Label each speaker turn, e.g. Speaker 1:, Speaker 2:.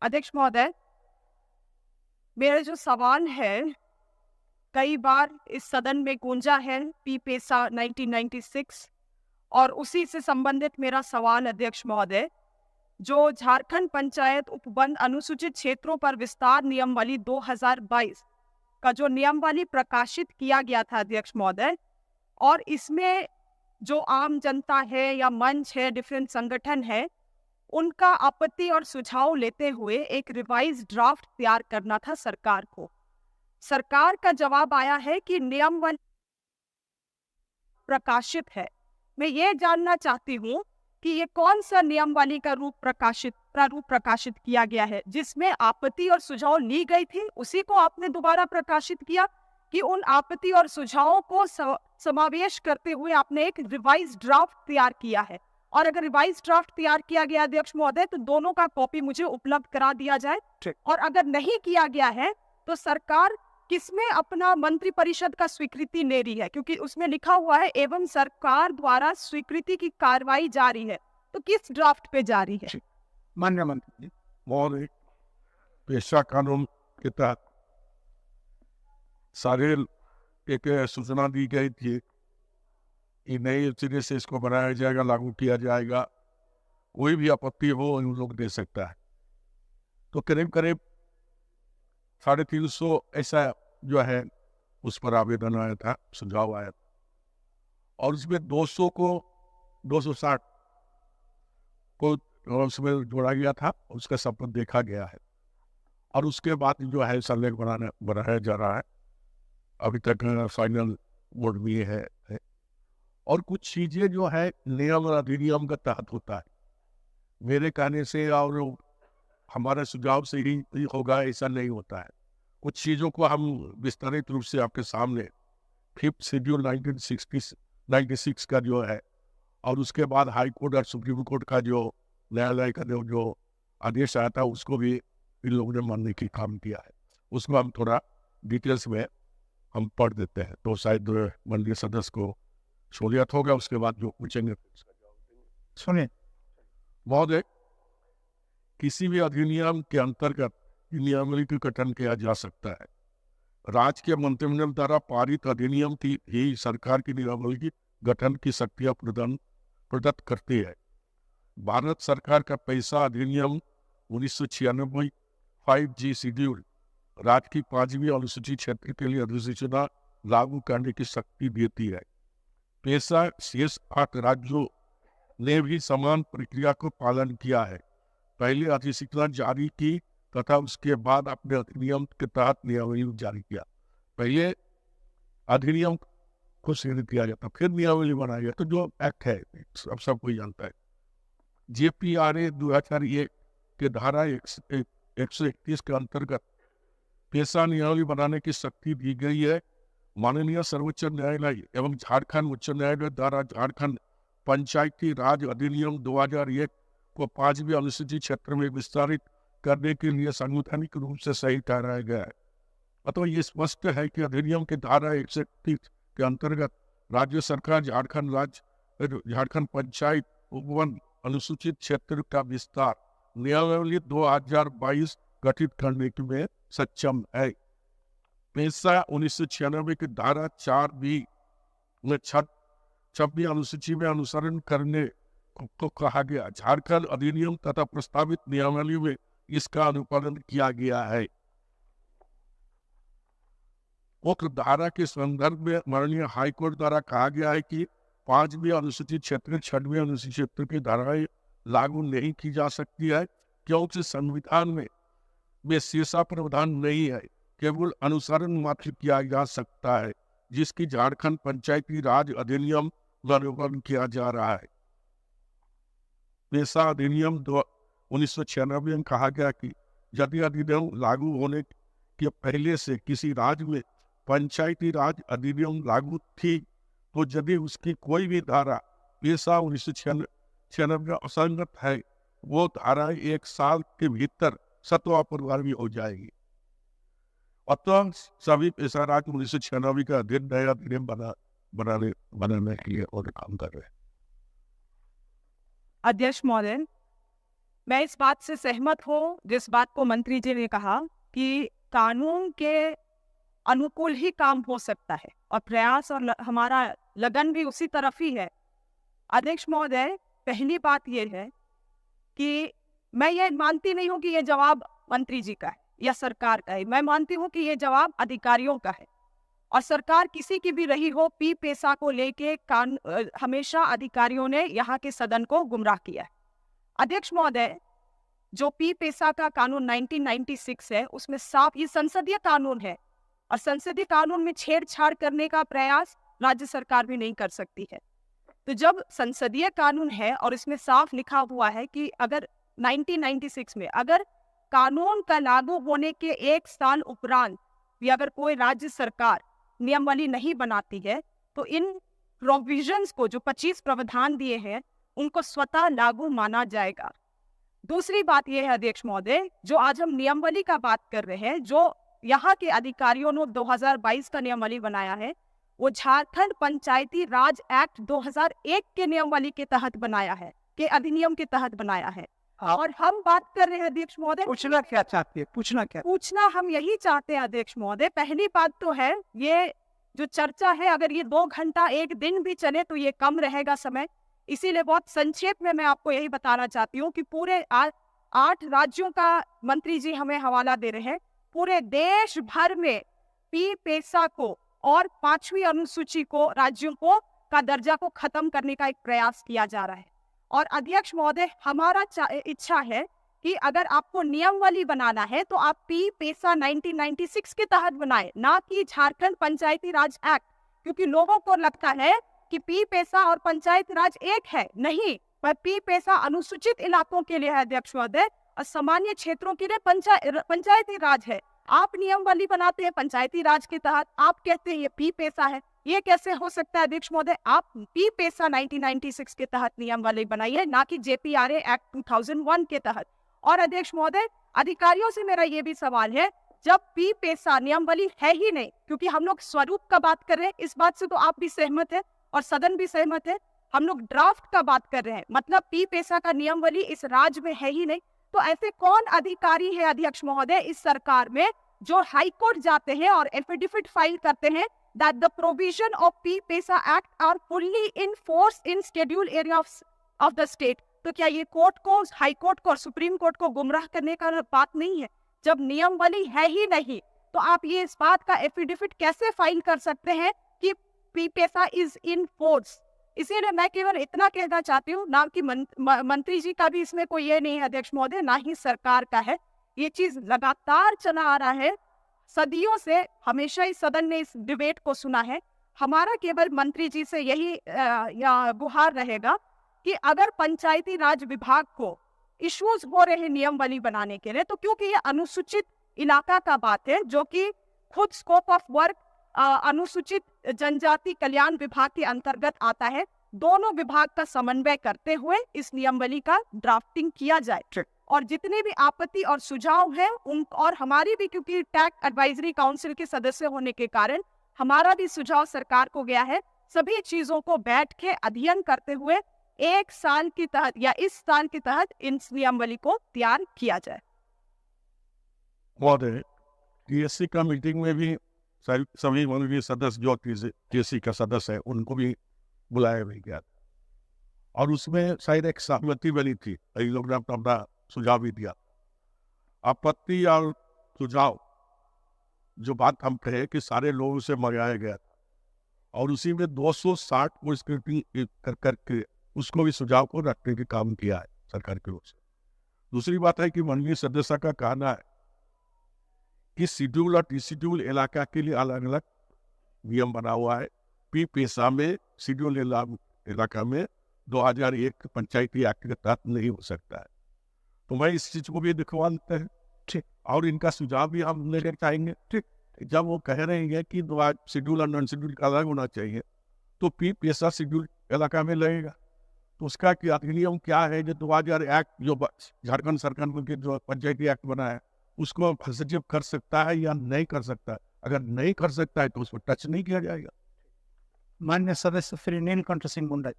Speaker 1: अध्यक्ष महोदय, मेरा जो सवाल है, कई बार इस सदन में गूंजा है पी पेसा 1996 और उसी से संबंधित मेरा सवाल अध्यक्ष महोदय, जो झारखंड पंचायत उपवन अनुसूचित क्षेत्रों पर विस्तार नियमावली 2022 का जो नियमावली प्रकाशित किया गया था अध्यक्ष महोदय, और इसमें जो आम जनता है या मंच है, डिफरेंट संगठन है, उनका आपत्ति और सुझाव लेते हुए एक रिवाइज ड्राफ्ट तैयार करना था सरकार को। सरकार का जवाब आया है कि नियमावली प्रकाशित है। मैं ये जानना चाहती हूँ कि ये कौन सा नियमावली का प्रारूप प्रकाशित किया गया है, जिसमें आपत्ति और सुझाव ली गई थी, उसी को आपने दोबारा प्रकाशित किया कि उन आपत्ति और सुझावों को समावेश करते हुए आपने एक रिवाइज ड्राफ्ट तैयार किया है? और अगर रिवाइज ड्राफ्ट तैयार किया गया अध्यक्ष महोदय, तो दोनों का कॉपी मुझे उपलब्ध करा दिया जाए। और अगर नहीं किया गया है तो सरकार किसमें अपना मंत्रिपरिषद का स्वीकृति ले रही है? क्योंकि उसमें लिखा हुआ है एवं सरकार द्वारा स्वीकृति की कार्रवाई जारी है, तो किस ड्राफ्ट पे जारी है?
Speaker 2: माननीय मंत्री जी, महोदय, पेशा कानून के तहत सारे एक सूचना दी गई थी कि नए सिरे से इसको बनाया जाएगा, लागू किया जाएगा, कोई भी आपत्ति हो उन लोग दे सकता है। तो करीब करीब 350 ऐसा जो है उस पर आवेदन आया था, सुझाव आया था, और उसमें 200 को 260 को उसमें जोड़ा गया था, उसका सब पर देखा गया है और उसके बाद जो है सर्वे बनाया जा रहा है। अभी तक फाइनल मोड में है और कुछ चीजें जो है नियम और अधिनियम के तहत होता है, मेरे कहने से और हमारे सुझाव से ही होगा ऐसा नहीं होता है। कुछ चीज़ों को हम विस्तारित रूप से आपके सामने 5th शेड्यूल 1996 का जो है और उसके बाद हाई कोर्ट और सुप्रीम कोर्ट का जो न्यायालय का जो आदेश आया था उसको भी इन लोगों ने मानने की काम किया है। उसको हम थोड़ा डिटेल्स में हम पढ़ देते हैं तो शायद मंडलीय सदस्य को सहूलियत होगा, उसके बाद जो पूछेंगे
Speaker 3: सुनिए।
Speaker 2: महोदय, किसी भी अधिनियम के अंतर्गत नियमावली का गठन किया जा सकता है। राज्य के मंत्रिमंडल द्वारा पारित अधिनियम की ही सरकार की नियमावली की गठन की शक्तियां प्रदत्त करती है। भारत सरकार का पैसा अधिनियम 1996 5G शेड्यूल राज्य की 5वीं अनुसूचित क्षेत्र के लिए अधिसूचना लागू करने की शक्ति देती है। पैसा शेष 8 राज्यों ने भी समान प्रक्रिया को पालन किया है। पहले अधिसूचना जारी की तथा उसके बाद अपने अधिनियम के तहत नियमावली जारी किया। पहले अधिनियम को स्वीकृत किया जाता, फिर नियमावली बनाया गया। तो जो एक्ट है सब कोई जानता है, JPRA 2001 के धारा 131 के अंतर्गत पेशा नियमावली बनाने की शक्ति दी गई है। माननीय सर्वोच्च न्यायालय एवं झारखंड उच्च न्यायालय द्वारा झारखंड पंचायती राज अधिनियम 2001 को 5वीं अनुसूचित क्षेत्र में विस्तारित करने के लिए संवैधानिक रूप से सही ठहराया गया है। अतः ये स्पष्ट है कि अधिनियम के धारा 131 के अंतर्गत राज्य सरकार झारखंड पंचायत उपवन अनुसूचित क्षेत्र का विस्तार नियमावली 2022 गठित करने में सक्षम है। पेशा 1996 की धारा 4B में 26वीं अनुसूची में अनुसरण करने को कहा गया। झारखंड अधिनियम तथा प्रस्तावित नियमावली में इसका अनुपालन किया गया है। उक्त धारा के संदर्भ में माननीय हाईकोर्ट द्वारा कहा गया है कि 5वीं अनुसूचित क्षेत्र 6वीं अनुसूचित क्षेत्र की धाराएं लागू नहीं की जा सकती है, क्योंकि संविधान में शेषा प्रावधान नहीं है, केवल अनुसरण मात्र किया जा सकता है, जिसकी झारखंड पंचायती राज अधिनियम में अनुपालन किया जा रहा है। पेशा अधिनियम 1996 में कहा गया कि यदि अधिनियम लागू होने के पहले से किसी राज्य में पंचायती राज अधिनियम लागू थी, तो यदि उसकी कोई भी धारा पेशा 1996 में असंगत है, वो धारा 1 साल के भीतर सत्वा प्रभावी हो जाएगी। अतः सभी पेशा राज्य 1996 का नया अधिनियम बनाने के लिए और काम कर रहे हैं।
Speaker 1: अध्यक्ष महोदय, मैं इस बात से सहमत हूँ जिस बात को मंत्री जी ने कहा कि कानून के अनुकूल ही काम हो सकता है और प्रयास और हमारा लगन भी उसी तरफ ही है। अध्यक्ष महोदय, पहली बात यह है कि मैं ये मानती नहीं हूँ कि ये जवाब मंत्री जी का है या सरकार का है। मैं मानती हूँ कि ये जवाब अधिकारियों का है और सरकार किसी की भी रही हो, पी पेसा को लेके हमेशा अधिकारियों ने यहाँ के सदन को गुमराह किया है। अध्यक्ष महोदय, जो पी पेसा का कानून 1996 है उसमें साफ, ये संसदीय कानून है और संसदीय कानून में छेड़छाड़ करने का प्रयास राज्य सरकार भी नहीं कर सकती है। तो जब संसदीय कानून है और इसमें साफ लिखा हुआ है कि अगर 1996 में अगर कानून का लागू होने के 1 साल उपरांत भी अगर कोई राज्य सरकार नियमावली नहीं बनाती है तो इन प्रोविजंस को, जो 25 प्रावधान दिए हैं, उनको स्वतः लागू माना जाएगा। दूसरी बात यह है अध्यक्ष महोदय, जो आज हम नियमावली का बात कर रहे हैं, जो यहाँ के अधिकारियों ने 2022 का नियमावली बनाया है, वो झारखंड पंचायती राज एक्ट 2001 के नियमावली के तहत बनाया है, के अधिनियम के तहत बनाया है। और हम बात कर रहे हैं अध्यक्ष महोदय,
Speaker 3: पूछना क्या चाहते हैं?
Speaker 1: पूछना हम यही चाहते हैं अध्यक्ष महोदय। पहली बात तो है, ये जो चर्चा है अगर ये 2 घंटा 1 दिन भी चले तो ये कम रहेगा समय, इसीलिए बहुत संक्षेप में मैं आपको यही बताना चाहती हूँ कि पूरे 8 राज्यों का मंत्री जी हमें हवाला दे रहे हैं। पूरे देश भर में पी पेसा को और 5वीं अनुसूची को, राज्यों को का दर्जा को खत्म करने का एक प्रयास किया जा रहा है। और अध्यक्ष महोदय, हमारा इच्छा है कि अगर आपको नियमावली बनाना है तो आप पी पेसा 1996 के तहत बनाएं, ना कि झारखंड पंचायती राज एक्ट, क्योंकि लोगों को लगता है कि पी पेसा और पंचायती राज एक है। नहीं, पर पी पेसा अनुसूचित इलाकों के लिए है अध्यक्ष महोदय और सामान्य क्षेत्रों के लिए पंचायती राज है। आप नियमावली बनाते हैं पंचायती राज के तहत, आप कहते हैं ये पी पेसा है। ये कैसे हो सकता है अध्यक्ष महोदय? आप पी पेसा 1996 के तहत नियमावली बनाइए, ना कि जेपीआरए एक्ट 2001 के तहत। और अध्यक्ष महोदय, अधिकारियों से मेरा ये भी सवाल है, जब पी पेसा नियमावली है ही नहीं, क्योंकि हम लोग स्वरूप का बात कर रहे हैं, इस बात से तो आप भी सहमत है और सदन भी सहमत है, हम लोग ड्राफ्ट का बात कर रहे हैं, मतलब पी पेसा का नियमावली इस राज्य में है ही नहीं। तो ऐसे कौन अधिकारी है अध्यक्ष महोदय इस सरकार में जो हाईकोर्ट जाते हैं और एफिडेविट फाइल करते हैं that the provision of P-PESA Act are fully in force in scheduled areas of the state? तो क्या ये कोर्ट को, हाई कोर्ट को और सुप्रीम कोर्ट को गुमराह करने का बात नहीं है? जब नियमावली है ही नहीं तो आप ये इस बात का एफिडेविट कैसे फाइल कर सकते हैं कि P-PESA is in force? इसीलिए मैं केवल इतना कहना चाहती हूँ, ना कि मंत्री जी का भी इसमें कोई ये नहीं है अध्यक्ष महोदय, ना ही सरकार का है। ये चीज लगातार चला आ रहा है, सदियों से हमेशा ही सदन ने इस डिबेट को सुना है। हमारा केवल मंत्री जी से यही गुहार रहेगा कि अगर पंचायती राज विभाग को इश्यूज हो रहे हैं नियमावली बनाने के लिए, तो क्योंकि ये अनुसूचित इलाका का बात है, जो कि खुद स्कोप ऑफ वर्क अनुसूचित जनजाति कल्याण विभाग के अंतर्गत आता है, दोनों विभाग का समन्वय करते हुए इस नियमावली का ड्राफ्टिंग किया जाए। और जितने भी आपत्ति और सुझाव हैं उन, और हमारी भी, क्योंकि टैक्स एडवाइजरी काउंसिल के सदस्य होने के कारण हमारा भी सुझाव सरकार को गया है, सभी चीजों को बैठ के अध्ययन करते हुए 1 साल के तहत या इस साल के तहत इन नियमावली को तैयार किया जाए।
Speaker 2: महोदय, टीएससी का मीटिंग में भी सभी माननीय सदस्य जो टीएससी का सदस्य है उनको भी बुलाया भी गया था और उसमें शायद एक सहमति बनी थी, कई लोग ने अपना सुझाव भी दिया। आपत्ति और सुझाव जो बात हम कहे कि सारे लोगों से मंगाया गया था और उसी में 260 को स्क्रूटनी करके उसको भी सुझाव को रखने के काम किया है सरकार की ओर से। दूसरी बात है कि माननीय सदस्य का कहना है कि शेड्यूल और डिशेड्यूल इलाका के लिए अलग अलग नियम बना हुआ है। पी पेसा में शेड्यूल इलाका में 2001 पंचायती एक्ट के तहत नहीं हो सकता है। तो मैं इस चीज को भी दिखवा देते हैं, ठीक, और इनका सुझाव भी हम लेकर चाहेंगे। ठीक, जब वो कह रहे हैं कि शेड्यूल और नॉन शेड्यूल का अलग होना चाहिए, तो पी पेसा शेड्यूल इलाका में लगेगा, तो उसका अधिनियम क्या है जो 2000 एक्ट जो झारखंड सरकार के जो पंचायती एक्ट बना है उसको हस्तक्षेप कर सकता है या नहीं कर सकता है? अगर नहीं कर सकता है तो उसको टच नहीं किया जाएगा।
Speaker 3: माननीय सदस्य श्री नीलकंठ सिंह मुंडा।